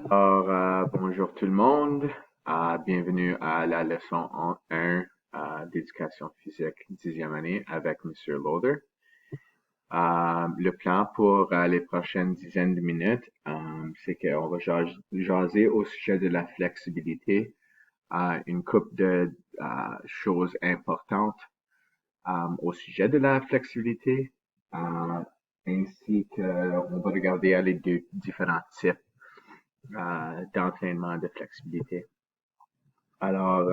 Bonjour tout le monde. Bienvenue à la leçon 1 d'éducation physique 10e année avec Monsieur Loader. Le plan pour les prochaines dizaines de minutes, c'est qu'on va jaser au sujet de la flexibilité, une couple de choses importantes au sujet de la flexibilité, ainsi qu'on va regarder les deux différents types d'entraînement de flexibilité. Alors,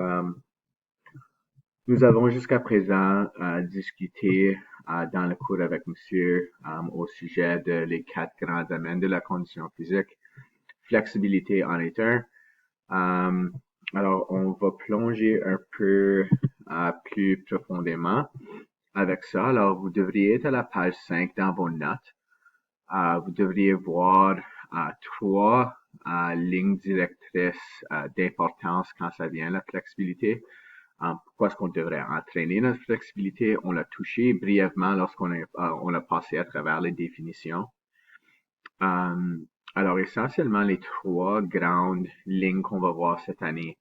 nous avons jusqu'à présent discuté dans le cours avec monsieur au sujet de les 4 grands domaines de la condition physique. Flexibilité en est un. Alors, on va plonger un peu plus profondément avec ça. Alors, vous devriez être à la page 5 dans vos notes. Vous devriez voir 3 lignes directrices d'importance quand ça vient à la flexibilité. Pourquoi est-ce qu'on devrait entraîner notre flexibilité? On l'a touché brièvement lorsqu'on on a passé à travers les définitions. Alors, essentiellement, les 3 grandes lignes qu'on va voir cette année.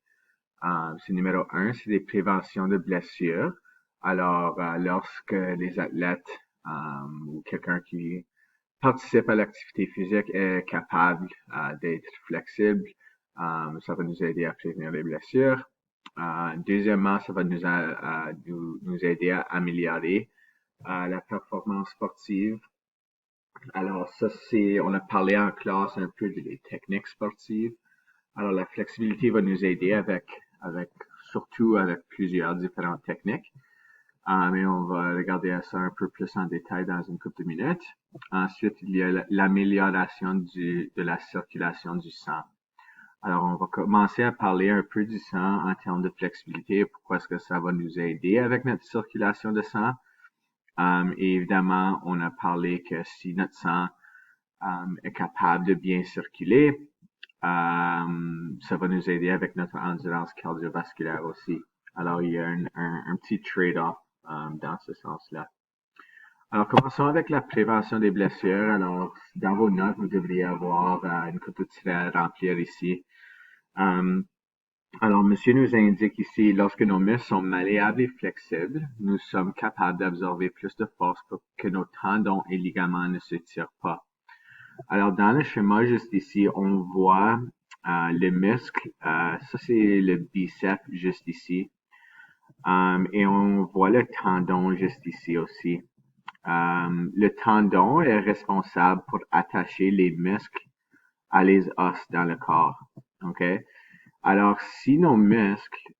C'est numéro 1, c'est des préventions de blessures. Alors, lorsque les athlètes ou quelqu'un qui participe à l'activité physique est capable d'être flexible, ça va nous aider à prévenir les blessures. Deuxièmement, ça va nous aider à améliorer la performance sportive. Alors ça, on a parlé en classe un peu des techniques sportives. Alors la flexibilité va nous aider surtout avec plusieurs différentes techniques. Mais on va regarder ça un peu plus en détail dans une couple de minutes. Ensuite, il y a l'amélioration de la circulation du sang. Alors, on va commencer à parler un peu du sang en termes de flexibilité. Pourquoi est-ce que ça va nous aider avec notre circulation de sang? Et évidemment, on a parlé que si notre sang est capable de bien circuler, ça va nous aider avec notre endurance cardiovasculaire aussi. Alors, il y a un petit trade-off dans ce sens-là. Alors, commençons avec la prévention des blessures. Alors, dans vos notes, vous devriez avoir une couple de traits à remplir ici. Alors, monsieur nous indique ici, lorsque nos muscles sont malléables et flexibles, nous sommes capables d'absorber plus de force pour que nos tendons et ligaments ne se tirent pas. Alors, dans le schéma juste ici, on voit le muscle, ça c'est le biceps juste ici, et on voit le tendon juste ici aussi. Le tendon est responsable pour attacher les muscles à les os dans le corps. OK? Alors, si nos muscles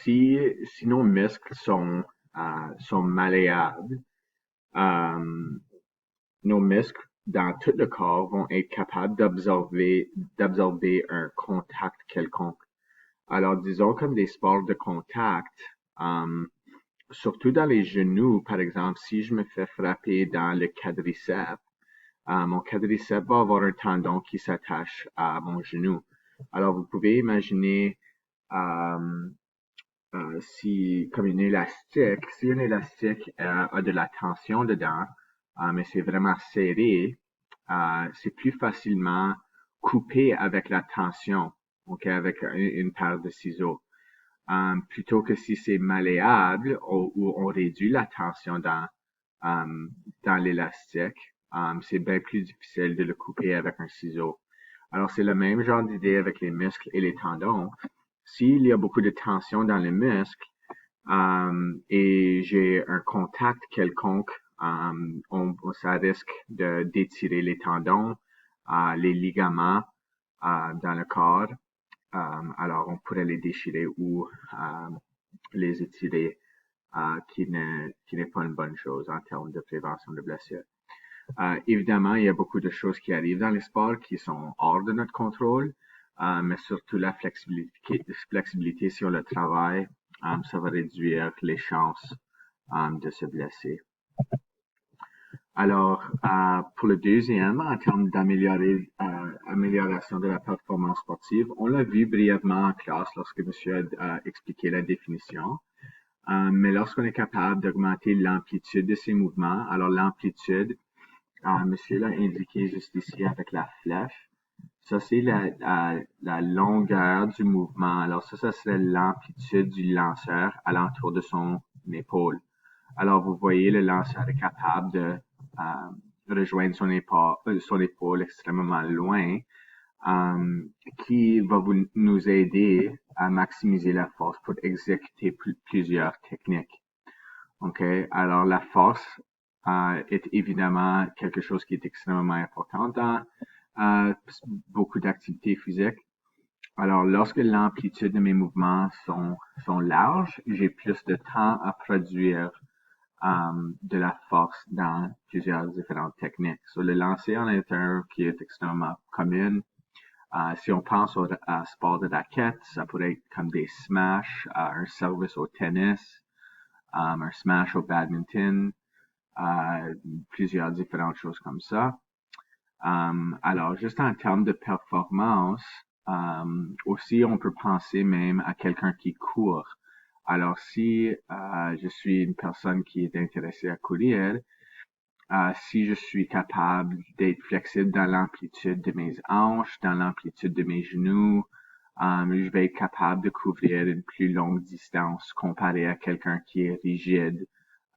si nos muscles sont malléables, nos muscles dans tout le corps vont être capables d'absorber un contact quelconque. Alors, disons comme des sports de contact, surtout dans les genoux, par exemple, si je me fais frapper dans le quadriceps, mon quadriceps va avoir un tendon qui s'attache à mon genou. Alors, vous pouvez imaginer si, comme un élastique, si un élastique a de la tension dedans, mais c'est vraiment serré, c'est plus facilement coupé avec la tension, ok, avec une paire de ciseaux. Plutôt que si c'est malléable ou on réduit la tension dans l'élastique, c'est bien plus difficile de le couper avec un ciseau. Alors, c'est le même genre d'idée avec les muscles et les tendons. S'il y a beaucoup de tension dans les muscles et j'ai un contact quelconque, ça risque d'étirer les tendons, les ligaments dans le corps. Alors, on pourrait les déchirer ou les étirer, qui n'est pas une bonne chose en termes de prévention de blessures. Évidemment, il y a beaucoup de choses qui arrivent dans les sports qui sont hors de notre contrôle, mais surtout la flexibilité sur le travail, ça va réduire les chances de se blesser. Alors, pour le deuxième, en termes d'amélioration de la performance sportive, on l'a vu brièvement en classe lorsque monsieur a expliqué la définition. Mais lorsqu'on est capable d'augmenter l'amplitude de ces mouvements, alors l'amplitude, monsieur l'a indiqué juste ici avec la flèche. Ça, c'est la longueur du mouvement. Alors ça serait l'amplitude du lanceur alentour de son épaule. Alors, vous voyez, le lanceur est capable de rejoindre son épaule extrêmement loin, qui va nous aider à maximiser la force pour exécuter plusieurs techniques. OK? Alors, la force est évidemment quelque chose qui est extrêmement important dans beaucoup d'activités physiques. Alors, lorsque l'amplitude de mes mouvements sont larges, j'ai plus de temps à produire de la force dans plusieurs différentes techniques. So, le lancer en est un qui est extrêmement commun. Si on pense au sport de raquette, ça pourrait être comme des smash, un service au tennis, un smash au badminton, plusieurs différentes choses comme ça. Alors, juste en termes de performance, aussi, on peut penser même à quelqu'un qui court. Alors, si je suis une personne qui est intéressée à courir, si je suis capable d'être flexible dans l'amplitude de mes hanches, dans l'amplitude de mes genoux, je vais être capable de couvrir une plus longue distance comparé à quelqu'un qui est rigide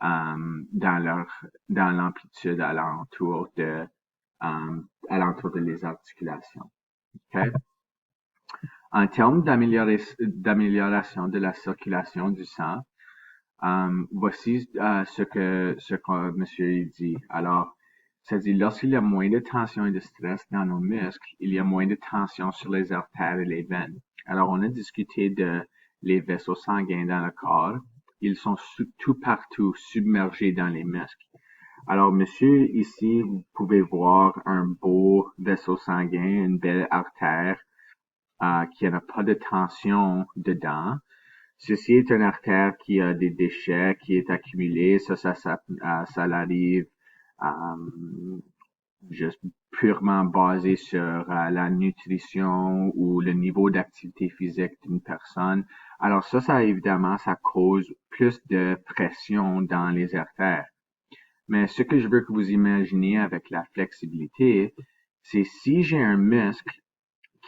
dans l'amplitude alentour de les articulations. Okay? En termes d'amélioration de la circulation du sang, voici ce que monsieur dit. Alors, c'est-à-dire, lorsqu'il y a moins de tension et de stress dans nos muscles, il y a moins de tension sur les artères et les veines. Alors, on a discuté de les vaisseaux sanguins dans le corps. Ils sont tout partout submergés dans les muscles. Alors, monsieur, ici, vous pouvez voir un beau vaisseau sanguin, une belle artère qui n'a pas de tension dedans. Ceci est une artère qui a des déchets qui est accumulé. Ça l'arrive juste purement basé sur la nutrition ou le niveau d'activité physique d'une personne. Alors ça évidemment, ça cause plus de pression dans les artères. Mais ce que je veux que vous imaginez avec la flexibilité, c'est si j'ai un muscle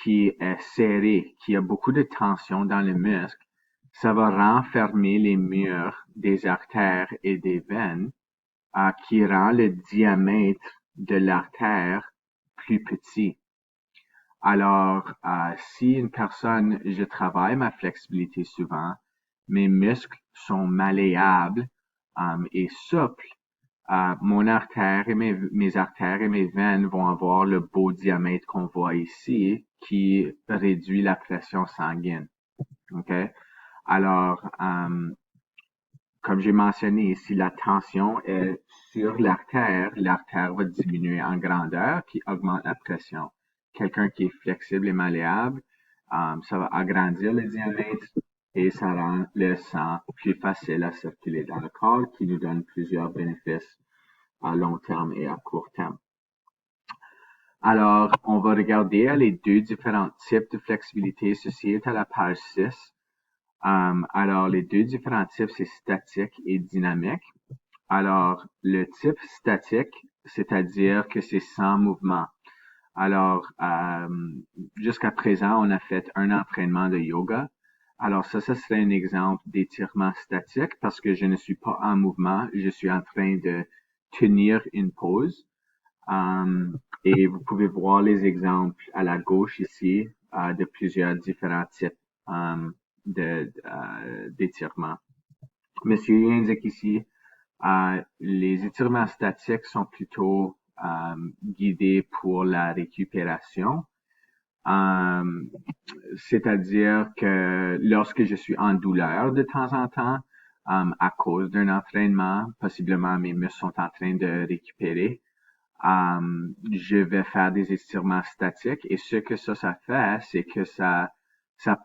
qui est serré, qui a beaucoup de tension dans le muscle, ça va renfermer les murs des artères et des veines, qui rend le diamètre de l'artère plus petit. Alors, si une personne, je travaille ma flexibilité souvent, mes muscles sont malléables et souples, mon artère et mes artères et mes veines vont avoir le beau diamètre qu'on voit ici, qui réduit la pression sanguine. OK? Alors, comme j'ai mentionné, si la tension est sur l'artère va diminuer en grandeur, qui augmente la pression. Quelqu'un qui est flexible et malléable, ça va agrandir le diamètre et ça rend le sang plus facile à circuler dans le corps, qui nous donne plusieurs bénéfices à long terme et à court terme. Alors, on va regarder les deux différents types de flexibilité. Ceci est à la page 6. Alors, les deux différents types, c'est statique et dynamique. Alors, le type statique, c'est-à-dire que c'est sans mouvement. Alors, jusqu'à présent, on a fait un entraînement de yoga. Alors, ça serait un exemple d'étirement statique parce que je ne suis pas en mouvement, je suis en train de tenir une pose. Et vous pouvez voir les exemples à la gauche ici de plusieurs différents types d'étirements. Monsieur indique ici, les étirements statiques sont plutôt guidés pour la récupération. C'est-à-dire que lorsque je suis en douleur de temps en temps, à cause d'un entraînement, possiblement mes muscles sont en train de récupérer, je vais faire des étirements statiques et ce que ça fait, c'est que ça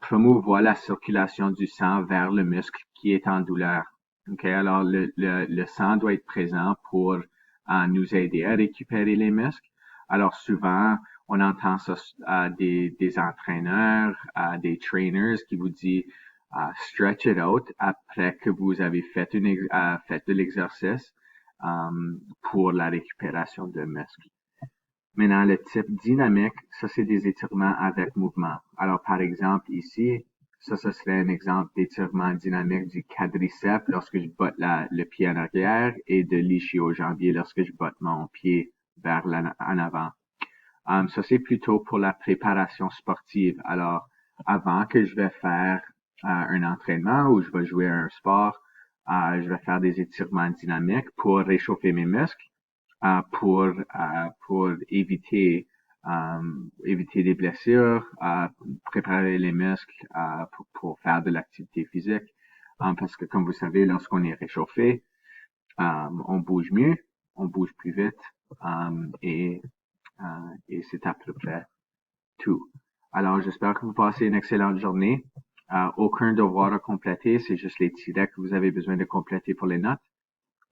promouvoit la circulation du sang vers le muscle qui est en douleur. Okay? Alors, le sang doit être présent pour nous aider à récupérer les muscles. Alors, souvent, on entend ça à des entraîneurs, à des trainers qui vous disent stretch it out après que vous avez fait de l'exercice. pour la récupération de muscles. Maintenant, le type dynamique, ça c'est des étirements avec mouvement. Alors, par exemple, ici, ça serait un exemple d'étirement dynamique du quadriceps lorsque je botte le pied en arrière et de l'ischio-jambier lorsque je botte mon pied vers en avant. Ça, c'est plutôt pour la préparation sportive. Alors, avant que je vais faire un entraînement ou je vais jouer à un sport, je vais faire des étirements dynamiques pour réchauffer mes muscles, pour éviter des blessures, préparer les muscles pour faire de l'activité physique. Parce que comme vous savez, lorsqu'on est réchauffé, on bouge mieux, on bouge plus vite, et c'est à peu près tout. Alors, j'espère que vous passez une excellente journée. Aucun devoir à compléter, c'est juste les tirets que vous avez besoin de compléter pour les notes.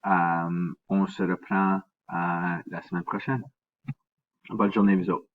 On se reprend la semaine prochaine. Bonne journée, vous autres.